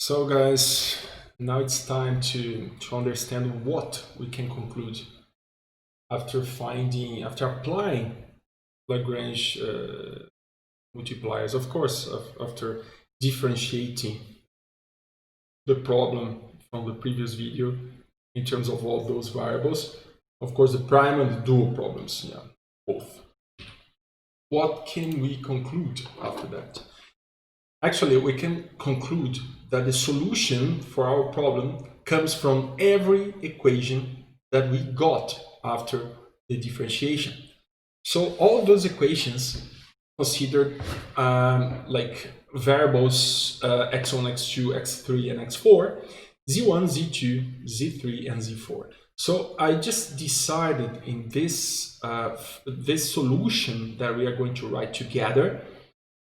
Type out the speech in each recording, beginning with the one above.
So guys, now it's time to understand what we can conclude after applying Lagrange multipliers, of course, after differentiating the problem from the previous video in terms of all those variables. Of course, the prime and the dual problems, yeah, both. What can we conclude after that? Actually, we can conclude that the solution for our problem comes from every equation that we got after the differentiation. So all those equations considered like variables x1, x2, x3, and x4, z1, z2, z3, and z4. So I just decided in this, this solution that we are going to write together,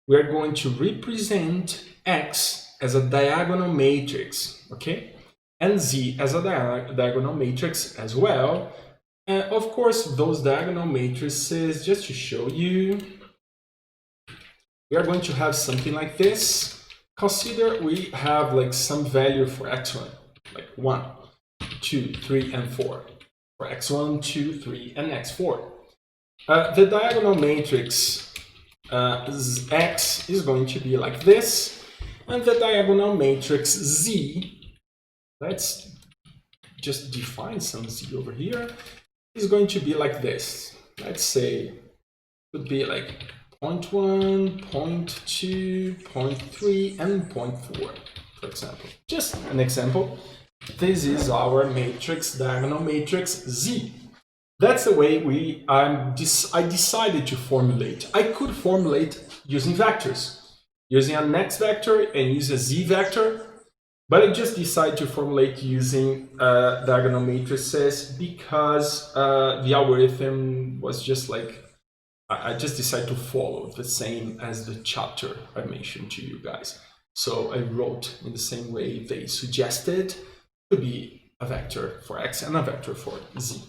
we are going to represent x as a diagonal matrix, okay? And z as a diagonal matrix as well. And of course, those diagonal matrices, just to show you, we are going to have something like this. Consider we have like some value for x1, like 1, 2, 3, and 4. For x1, 2, 3, and x4. The diagonal matrix x is going to be like this, and the diagonal matrix z, let's just define some z over here, is going to be like this. Let's say it would be like 0.1, 0.2, 0.3, and 0.4, for example. Just an example. This is our matrix, diagonal matrix z. That's the way I decided to formulate. I could formulate using vectors, using an x vector and use a z vector, but I just decided to formulate using diagonal matrices because the algorithm was just like, I just decided to follow the same as the chapter I mentioned to you guys. So I wrote in the same way they suggested to be a vector for x and a vector for z.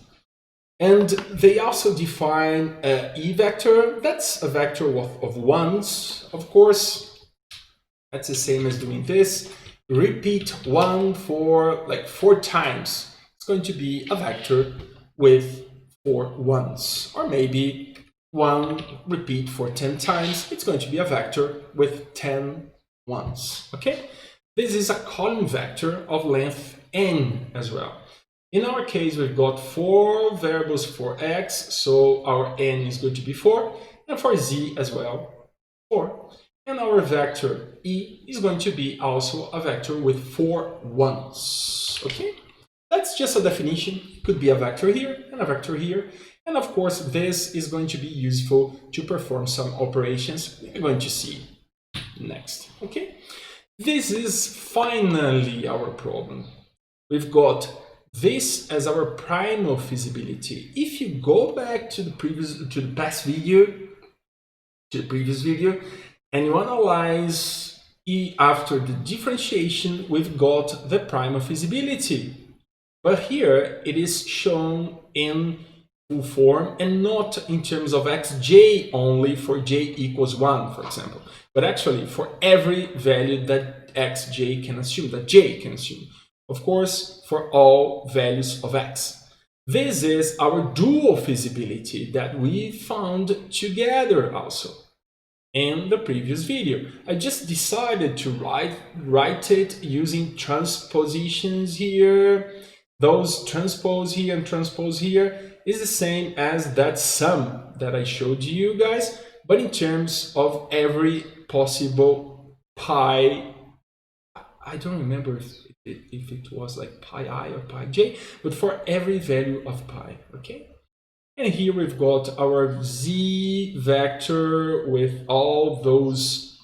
And they also define E vector. That's a vector of ones, of course. That's the same as doing this. Repeat 1 for like 4 times. It's going to be a vector with 4 ones. Or maybe 1 repeat for 10 times. It's going to be a vector with 10 ones. Okay? This is a column vector of length n as well. In our case, we've got 4 variables for x, so our n is going to be 4, and for z as well, 4. And our vector e is going to be also a vector with 4 ones, okay? That's just a definition. It could be a vector here and a vector here. And of course, this is going to be useful to perform some operations we're going to see next, okay? This is finally our problem. We've got this as our primal feasibility. If you go back to the previous video, and you analyze E after the differentiation, we've got the primal feasibility. But here it is shown in full form and not in terms of xj only for j equals 1, for example, but actually for every value that xj can assume, that j can assume. Of course, for all values of x. This is our dual feasibility that we found together also in the previous video. I just decided to write it using transpositions here. Those transpose here and transpose here is the same as that sum that I showed you guys, but in terms of every possible pi. I don't remember if it was like pi I or pi j, but for every value of pi, okay? And here we've got our z vector with all those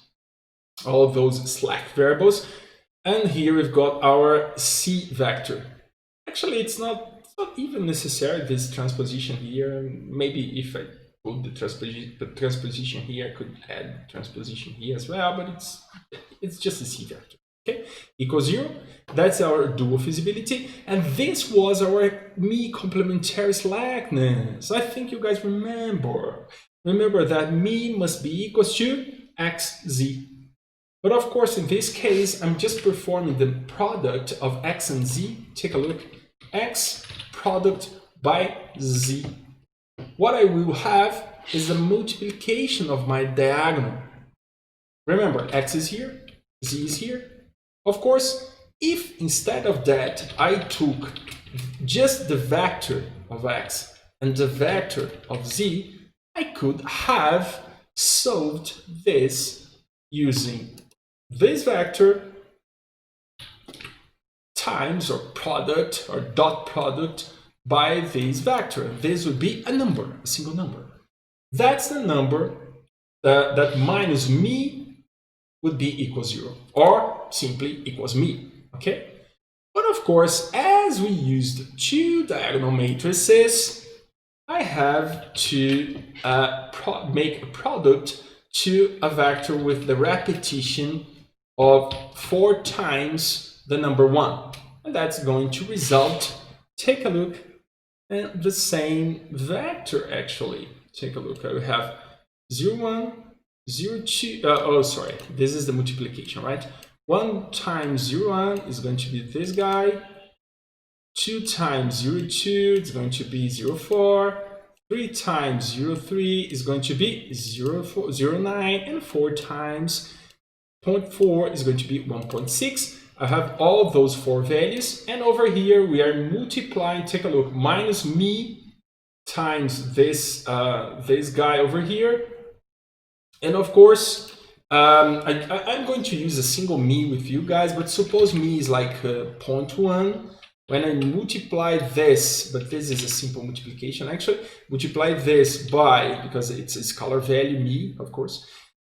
slack variables, and here we've got our c vector. Actually, it's not even necessary, this transposition here. Maybe if I put the transposition here, I could add transposition here as well, but it's just a c vector. Okay, equals 0. That's our dual feasibility, and this was our me complementary slackness. I think you guys remember that me must be equals to xz. But of course, in this case, I'm just performing the product of x and z. Take a look. X product by z. What I will have is the multiplication of my diagonal. Remember, x is here, z is here. Of course, if instead of that I took just the vector of x and the vector of z, I could have solved this using this vector times or product or dot product by this vector. This would be a number, a single number. That's the number that minus me would be equal 0, or simply equals me, okay? But of course, as we used two diagonal matrices, I have to make a product to a vector with the repetition of 4 times the number 1. And that's going to result, take a look, at the same vector actually. Take a look, I have 0, 1, 0, 2, oh sorry, this is the multiplication, right? 1 times 0, 1 is going to be this guy. 2 times 0, 2 is going to be 0, 4. 3 times 0, 3 is going to be 0, 4, 0, 9. And 4 times 0.4 is going to be 1.6. I have all those 4 values. And over here, we are multiplying, take a look, minus me times this, this guy over here. And of course, I'm going to use a single me with you guys, but suppose me is like 0.1. When I multiply this, but this is a simple multiplication, actually, multiply this by, because it's a scalar value, me, of course,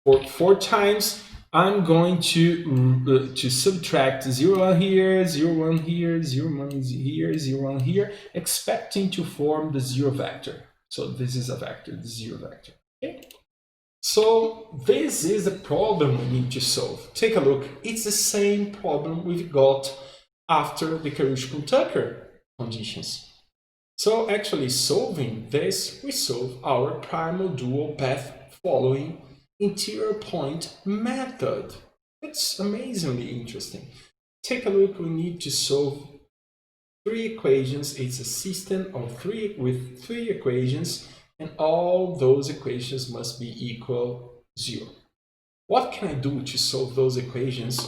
for 4 times, I'm going to subtract 0, 1 here, 0, 1 here, 0, 1 here, 0, 1 here, expecting to form the 0 vector. So this is a vector, the 0 vector. Okay? So this is the problem we need to solve. Take a look. It's the same problem we've got after the Karushkin-Tucker conditions. So actually solving this, we solve our primal dual path following interior point method. It's amazingly interesting. Take a look, we need to solve 3 equations. It's a system of 3 with 3 equations, and all those equations must be equal 0. What can I do to solve those equations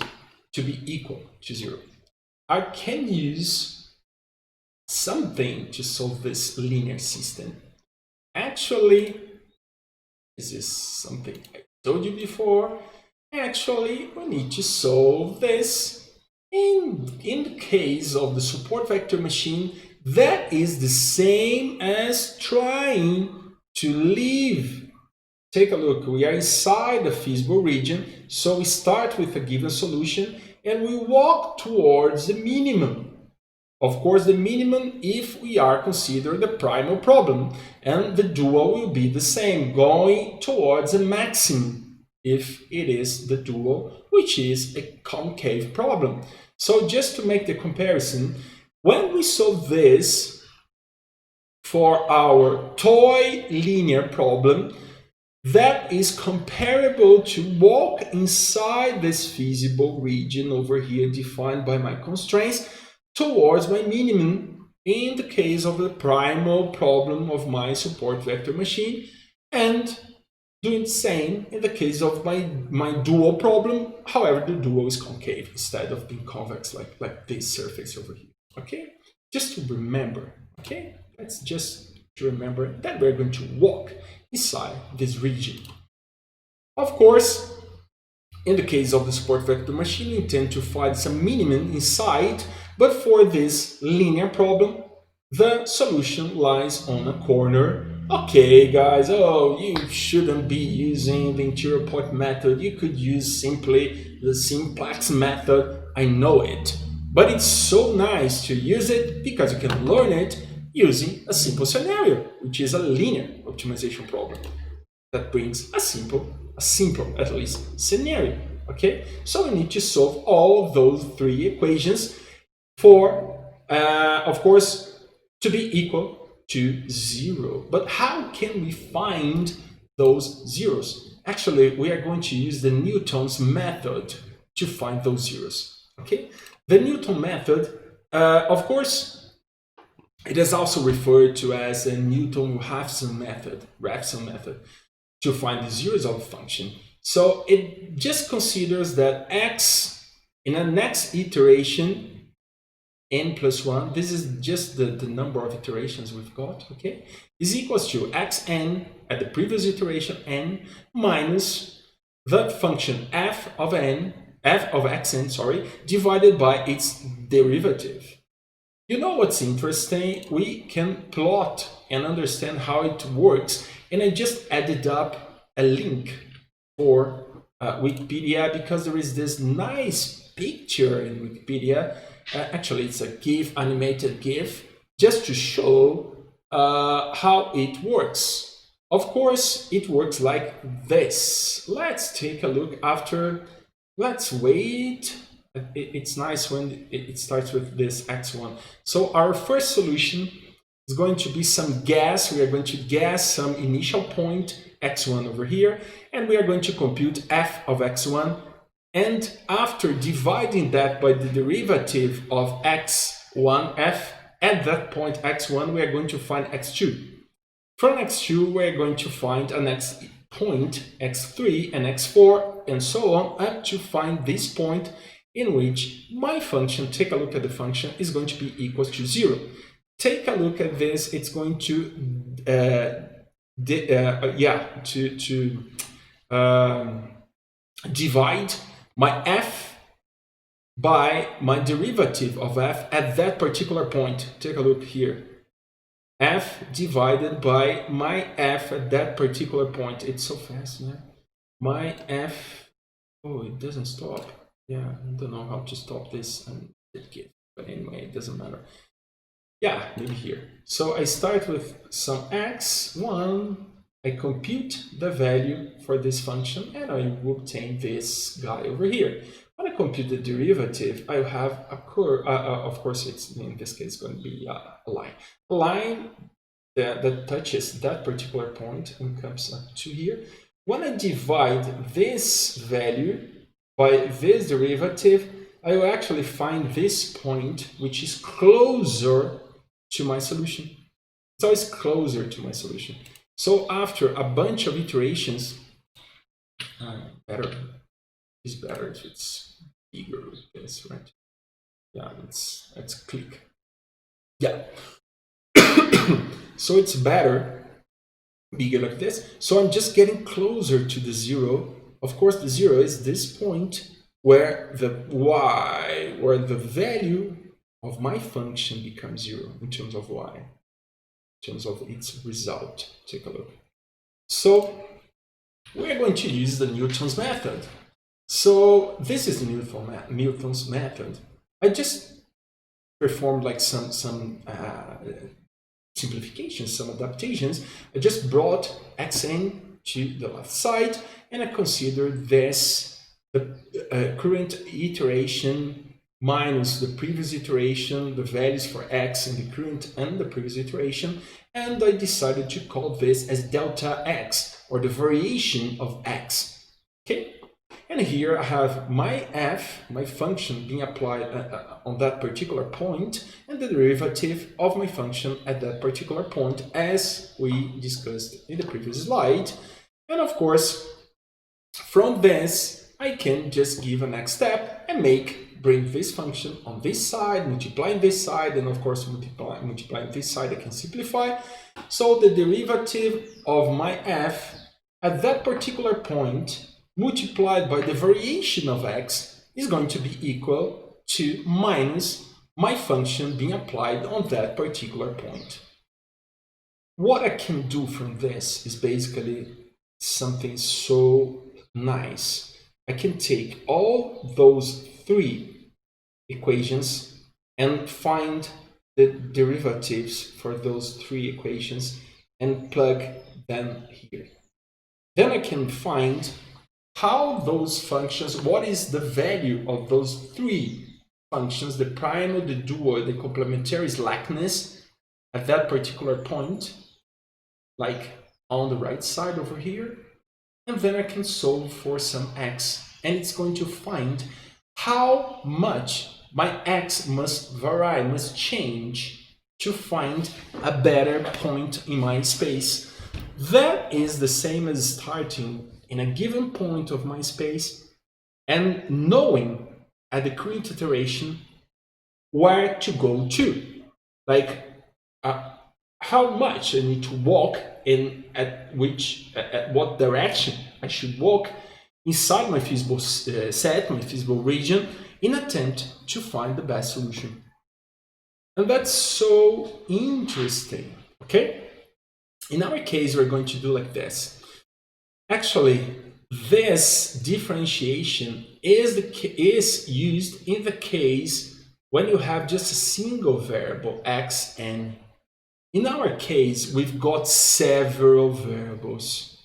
to be equal to 0? I can use something to solve this linear system. Actually, this is something I told you before. Actually, we need to solve this in the case of the support vector machine. That is the same as trying to leave. Take a look, we are inside the feasible region, so we start with a given solution and we walk towards the minimum. Of course, the minimum if we are considering the primal problem, and the dual will be the same, going towards a maximum if it is the dual, which is a concave problem. So just to make the comparison, when we solve this for our toy linear problem, that is comparable to walk inside this feasible region over here defined by my constraints towards my minimum in the case of the primal problem of my support vector machine, and doing the same in the case of my dual problem. However, the dual is concave instead of being convex like this surface over here. Okay, just to remember. Okay, that's just to remember that we're going to walk inside this region. Of course, in the case of the support vector machine, you intend to find some minimum inside, but for this linear problem, the solution lies on a corner. Okay, guys, oh, you shouldn't be using the interior point method. You could use simply the simplex method. I know it, but it's so nice to use it because you can learn it using a simple scenario, which is a linear optimization problem that brings a simple at least scenario. Okay, so we need to solve all of those 3 equations for, of course, to be equal to 0. But how can we find those zeros? actually we are going to use the Newton's method to find those zeros. Okay, the Newton method, of course, it is also referred to as a Newton-Raphson method, to find the zeros of a function. So it just considers that x in a next iteration, n plus 1, this is just the number of iterations we've got, okay, is equals to xn at the previous iteration n minus the function f of xn, sorry, divided by its derivative. You know what's interesting? We can plot and understand how it works, and I just added up a link for Wikipedia because there is this nice picture in Wikipedia. Actually, it's a GIF, animated GIF, just to show how it works. Of course, it works like this. Let's take a look after. Let's wait. It's nice when it starts with this x1. So our first solution is going to be some guess. We are going to guess some initial point x1 over here, and we are going to compute f of x1. And after dividing that by the derivative of x1 f at that point x1, we are going to find x2. From x2, we are going to find a next point x3 and x4 and so on up to find this point in which my function, take a look at the function, is going to be equals to 0. Take a look at this. It's going to divide my f by my derivative of f at that particular point. Take a look here. F divided by my f at that particular point. It's so fast, man. My f, oh, it doesn't stop. Yeah, I don't know how to stop this and GIF, but anyway, it doesn't matter. Yeah, maybe here. So I start with some x1, I compute the value for this function, and I will obtain this guy over here. When I compute the derivative, I have a curve, of course, it's in this case going to be a line. A line that touches that particular point and comes up to here. When I divide this value by this derivative, I will actually find this point, which is closer to my solution. It's always closer to my solution. So after a bunch of iterations, it's better if it's bigger like this, right? Yeah, let's click. Yeah. So it's better bigger like this. So I'm just getting closer to the 0. Of course, the 0 is this point where the value of my function becomes 0 in terms of y, in terms of its result. Take a look. So we're going to use the Newton's method. So this is the Newton's method. I just performed like some simplifications, some adaptations. I just brought xn to the left side, and I considered this the current iteration minus the previous iteration, the values for x in the current and the previous iteration, and I decided to call this as delta x, or the variation of x. Okay, and here I have my f, my function being applied on that particular point, and the derivative of my function at that particular point, as we discussed in the previous slide. And of course, from this, I can just give a next step and bring this function on this side, multiplying this side, and of course multiplying this side, I can simplify. So the derivative of my f at that particular point multiplied by the variation of x is going to be equal to minus my function being applied on that particular point. What I can do from this is basically something so nice. I can take all those 3 equations and find the derivatives for those 3 equations and plug them here. Then I can find how those functions, what is the value of those 3 functions, the primal, the dual, the complementary slackness at that particular point, like on the right side over here. and then I can solve for some x, and it's going to find how much my x must vary, must change to find a better point in my space. That is the same as starting in a given point of my space and knowing at the current iteration where to go to. Like how much I need to walk in, at what direction I should walk inside my feasible set, my feasible region, in attempt to find the best solution. And that's so interesting, okay? In our case, we're going to do like this. Actually, this differentiation is used in the case when you have just a single variable, x, n. In our case, we've got several variables.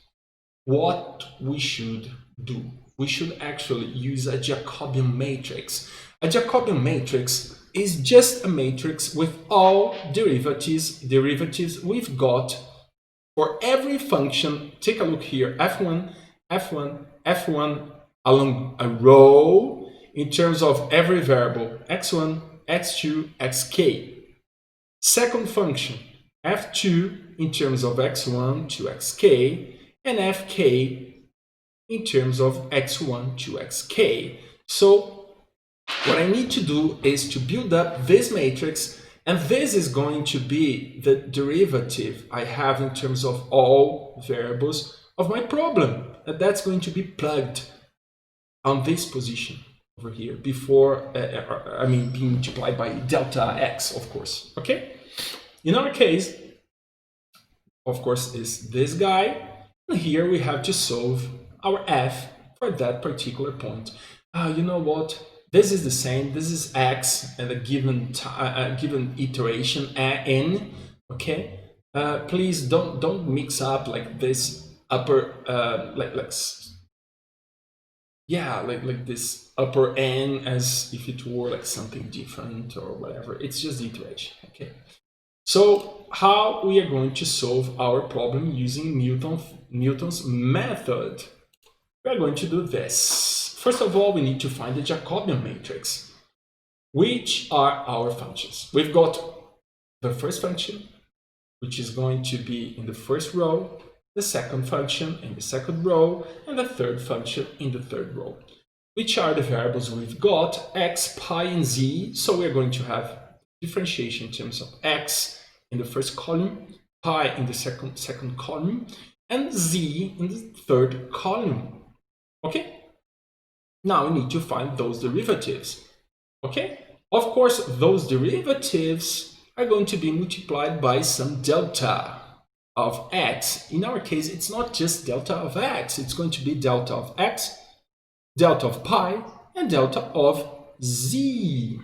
What we should do? We should actually use a Jacobian matrix. A Jacobian matrix is just a matrix with all derivatives we've got for every function. Take a look here, f1, f1, f1 along a row in terms of every variable, x1, x2, xk. Second function, f2 in terms of x1 to xk, and fk in terms of x1 to xk. So what I need to do is to build up this matrix, and this is going to be the derivative I have in terms of all variables of my problem. And that's going to be plugged on this position over here before, being multiplied by delta x, of course, okay? In our case, of course, is this guy. And here we have to solve our f for that particular point. You know what? This is the same. This is x and a given iteration n. Okay. Please don't mix up like this upper like this upper n as if it were like something different or whatever. It's just the iteration. Okay. So how we are going to solve our problem using Newton's method? We are going to do this. First of all, we need to find the Jacobian matrix, which are our functions. We've got the first function, which is going to be in the first row, the second function in the second row, and the third function in the third row, which are the variables we've got, x, pi, and z. So we're going to have differentiation in terms of x in the first column, pi in the second column, and z in the third column. Okay? Now we need to find those derivatives. Okay? Of course, those derivatives are going to be multiplied by some delta of x. In our case, it's not just delta of x. It's going to be delta of x, delta of pi, and delta of z.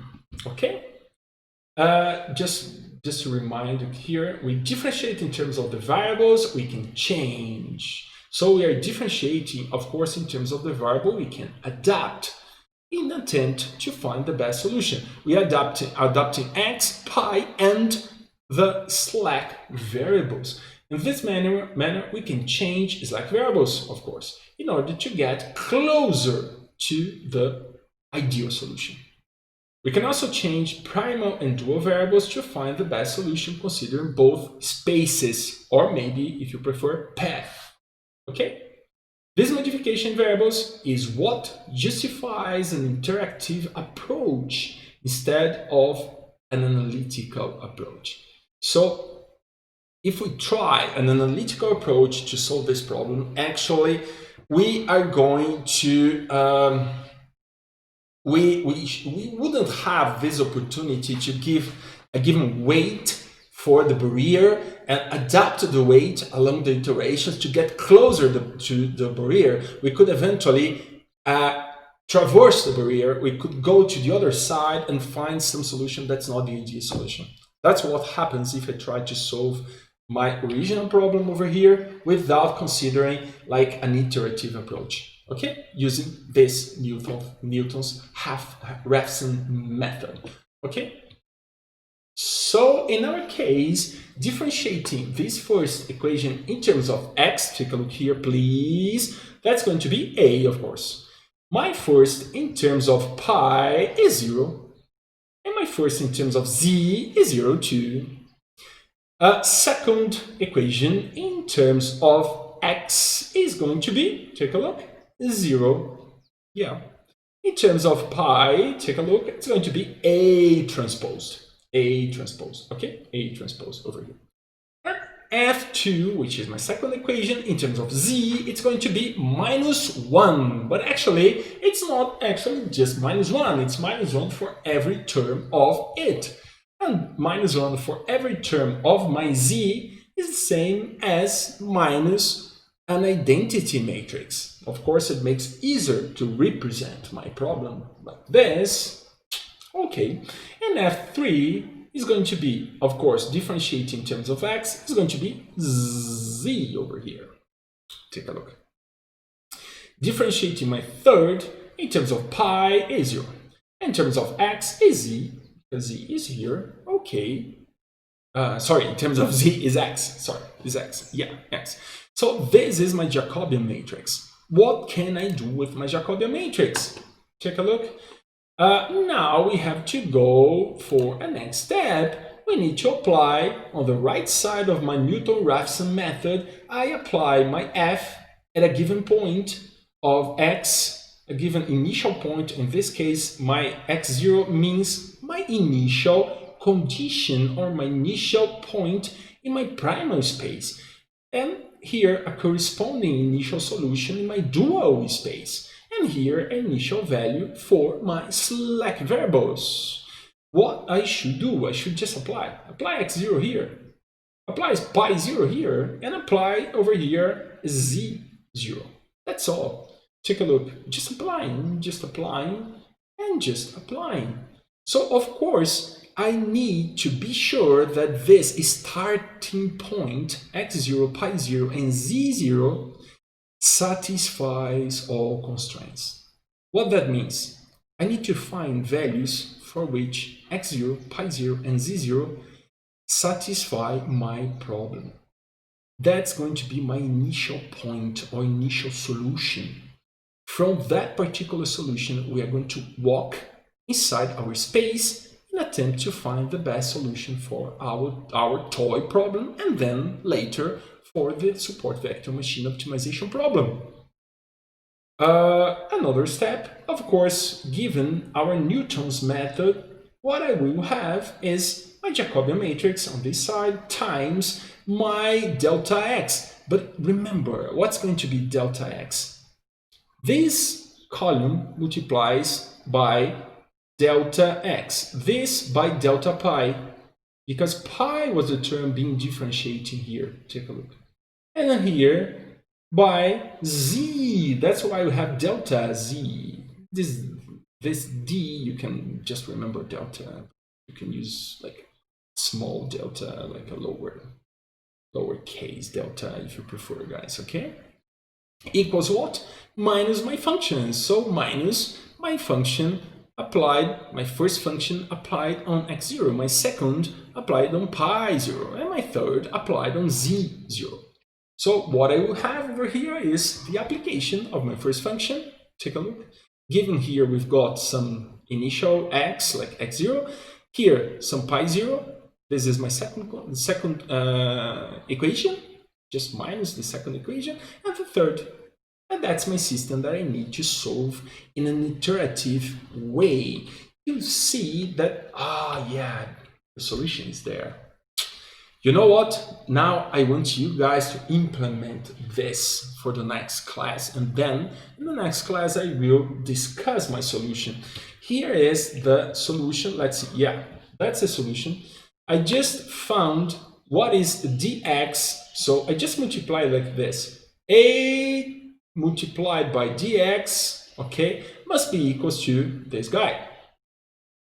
Okay? Just to remind you here, we differentiate in terms of the variables we can change. So we are differentiating, of course, in terms of the variable we can adapt in attempt to find the best solution. We are adapting x, pi, and the slack variables. In this manner we can change slack variables, of course, in order to get closer to the ideal solution. We can also change primal and dual variables to find the best solution considering both spaces, or maybe, if you prefer, path. Okay? This modification variables is what justifies an interactive approach instead of an analytical approach. So if we try an analytical approach to solve this problem, actually we are going to we wouldn't have this opportunity to give a given weight for the barrier and adapt the weight along the iterations to get closer to the barrier. We could eventually traverse the barrier. We could go to the other side and find some solution that's not the ideal solution. That's what happens if I try to solve my original problem over here without considering like an iterative approach. Okay, using this Newton's Raphson method. Okay, So in our case, differentiating this first equation in terms of x, take a look here, please. That's going to be a, of course. My first in terms of pi is 0. And my first in terms of z is 0 too. Second equation in terms of x is going to be, take a look, 0. Yeah. In terms of pi, take a look, it's going to be A transpose. A transpose, okay? A transpose over here. F2, which is my second equation, in terms of z, it's going to be -1. But actually, it's not actually just -1. It's -1 for every term of it. And -1 for every term of my z is the same as minus an identity matrix. Of course, it makes easier to represent my problem like this. Okay, and F3 is going to be, of course, differentiating in terms of x is going to be z over here. Take a look. Differentiating my third in terms of pi is 0. In terms of x is z, because z is here. Okay. Sorry, in terms of z is x. Sorry, is x. Yeah, x. So this is my Jacobian matrix. What can I do with my Jacobian matrix? Take a look. Now we have to go for a next step. We need to apply on the right side of my Newton-Raphson method. I apply my f at a given point of x, a given initial point. In this case, my x0 means my initial condition or my initial point in my primal space. And here a corresponding initial solution in my dual space. And here an initial value for my slack variables. What I should do, I should just apply x0 here, apply pi 0 here, and apply over here z0. That's all. Take a look, just applying, and just applying. So of course, I need to be sure that this starting point, x0, pi 0, and z0 satisfies all constraints. What that means? I need to find values for which x0, pi 0, and z0 satisfy my problem. That's going to be my initial point or initial solution. From that particular solution, we are going to walk inside our space and attempt to find the best solution for our toy problem, and then later for the support vector machine optimization problem. Another step, of course, given our Newton's method, what I will have is my Jacobian matrix on this side times my delta x. But remember, what's going to be delta x? This column multiplies by delta x, this by delta pi, because pi was the term being differentiating here. Take a look. And then here by z, that's why we have delta z. This d, you can just remember delta. You can use like small delta, like a lowercase delta if you prefer, guys, okay? Equals what? Minus my function. So minus my function applied, my first function applied on x0, my second applied on pi 0, and my third applied on z0. So what I will have over here is the application of my first function. Take a look. Given here we've got some initial x, like x0. Here some pi 0. This is my second equation, just minus the second equation, and the third. And that's my system that I need to solve in an iterative way. You see that, yeah, the solution is there. You know what? Now I want you guys to implement this for the next class, and then in the next class I will discuss my solution. Here is the solution. Let's see. Yeah, that's the solution. I just found what is dx, so I just multiply like this. A multiplied by dx, okay, must be equals to this guy.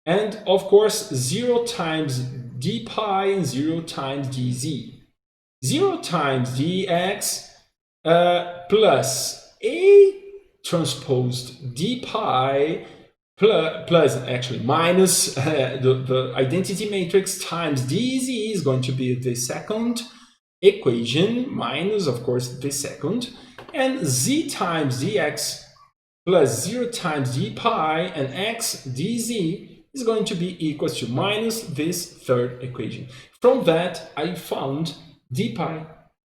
And of course, 0 times d pi and 0 times dz. 0 times dx plus a transposed d pi plus actually minus the identity matrix times dz is going to be the second equation minus, of course, the second, and z times dx plus 0 times d pi and x dz is going to be equals to minus this third equation. From that, I found d pi,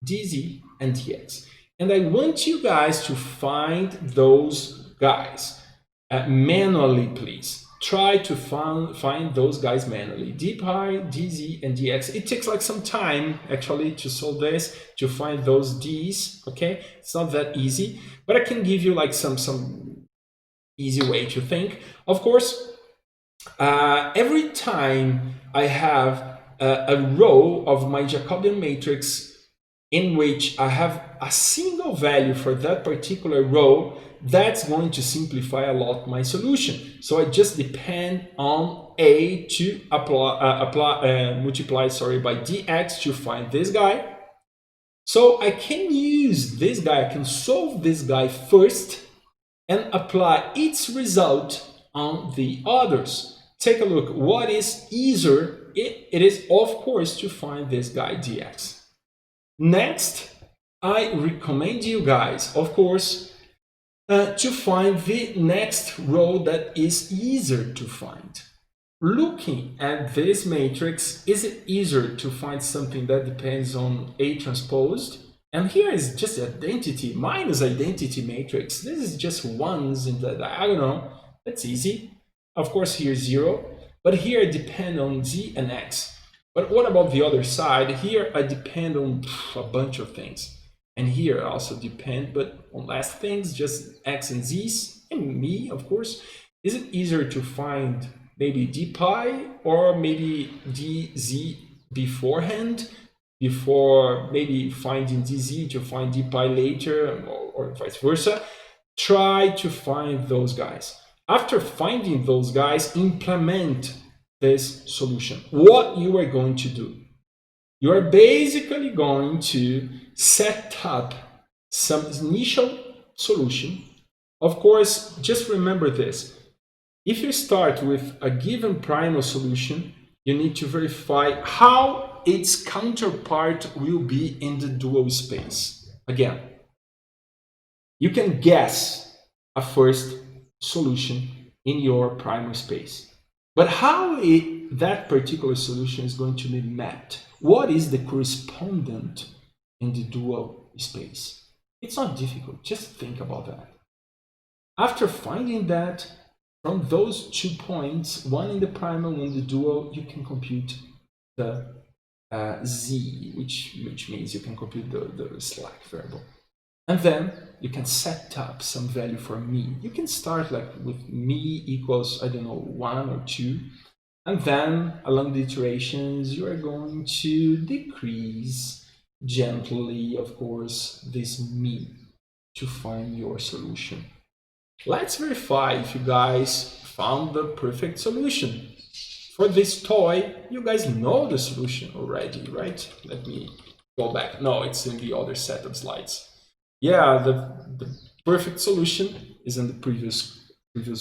dz, and dx. And I want you guys to find those guys manually, please. Try to find those guys manually. D pi, dz, and dx. It takes like some time actually to solve this, to find those d's. Okay, it's not that easy, but I can give you like some easy way to think. Of course, every time I have a row of my Jacobian matrix in which I have a single value for that particular row, that's going to simplify a lot my solution. So I just depend on A to multiply by dx to find this guy. So I can use this guy, I can solve this guy first and apply its result on the others. Take a look, what is easier? It is, of course, to find this guy dx. Next, I recommend you guys, of course, to find the next row that is easier to find. Looking at this matrix, is it easier to find something that depends on A transposed? And here is just identity minus identity matrix. This is just ones in the diagonal. That's easy. Of course, here 0, but here I depend on z and x. But what about the other side? Here I depend on a bunch of things. And here I also depend, but on less things, just x and z's, and me, of course. Is it easier to find maybe d pi or maybe dz beforehand, before maybe finding dz to find d pi later, or vice versa? Try to find those guys. After finding those guys, implement this solution. What you are going to do? You are basically going to set up some initial solution. Of course, just remember this. If you start with a given primal solution, you need to verify how its counterpart will be in the dual space. Again, you can guess a first solution in your primal space. But how that particular solution is going to be mapped? What is the correspondent in the dual space? It's not difficult, just think about that. After finding that, from those 2 points, one in the primal, one in the dual, you can compute the z, which means you can compute the slack variable. And then you can set up some value for me. You can start like with me equals, I don't know, 1 or 2. And then along the iterations, you are going to decrease gently, of course, this me to find your solution. Let's verify if you guys found the perfect solution. For this toy, you guys know the solution already, right? Let me go back. No, it's in the other set of slides. Yeah, the perfect solution is in the previous video,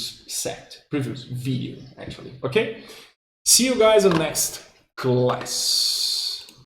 actually. Okay? See you guys on next class.